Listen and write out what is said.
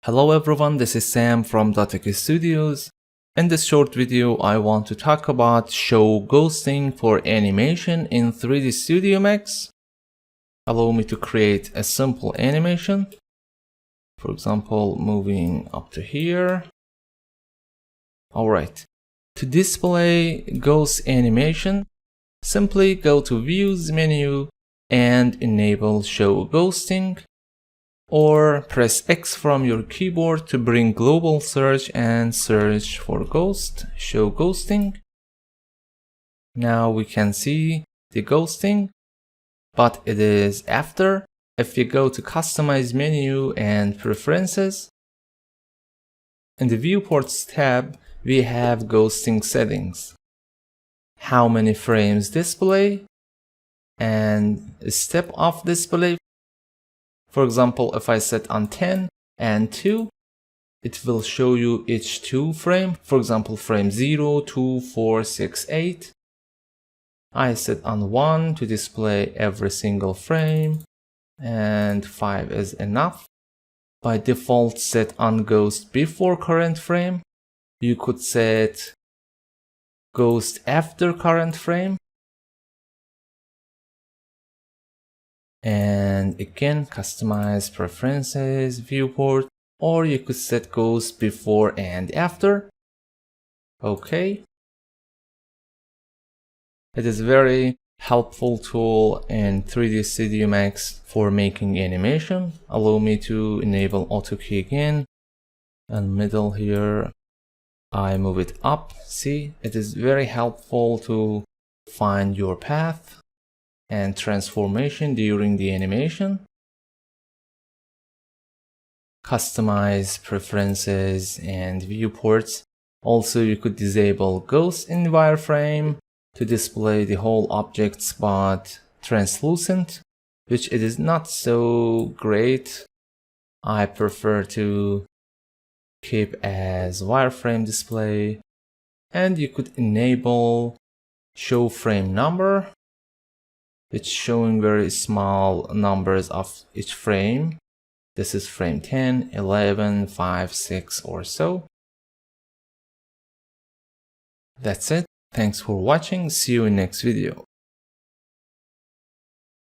Hello everyone, this is Sam from DATEC Studios. In this short video, I want to talk about show ghosting for animation in 3D Studio Max. Allow me to create a simple animation. For example, moving up to here. Alright, to display ghost animation, simply go to Views menu and enable show ghosting. Or press X from your keyboard to bring global search and search for ghost, show ghosting. Now we can see the ghosting, but it is after. If you go to Customize menu and Preferences, in the Viewports tab, we have ghosting settings. How many frames display and step of display. For example, if I set on 10 and 2, it will show you each 2 frame. For example, frame 0, 2, 4, 6, 8. I set on 1 to display every single frame, and 5 is enough. By default, set on ghost before current frame. You could set ghost after current frame. And again, customize preferences, viewport, or you could set ghost before and after. Okay. It is a very helpful tool in 3D Studio Max for making animation. Allow me to enable auto key again. And middle here, I move it up. See, it is very helpful to find your path and transformation during the animation. Customize preferences and viewports. Also, you could disable ghost in the wireframe to display the whole object spot translucent, which it is not so great. I prefer to keep as wireframe display. And you could enable show frame number. It's showing very small numbers of each frame. This is frame 10, 11, 5, 6 or so. That's it. Thanks for watching. See you in next video.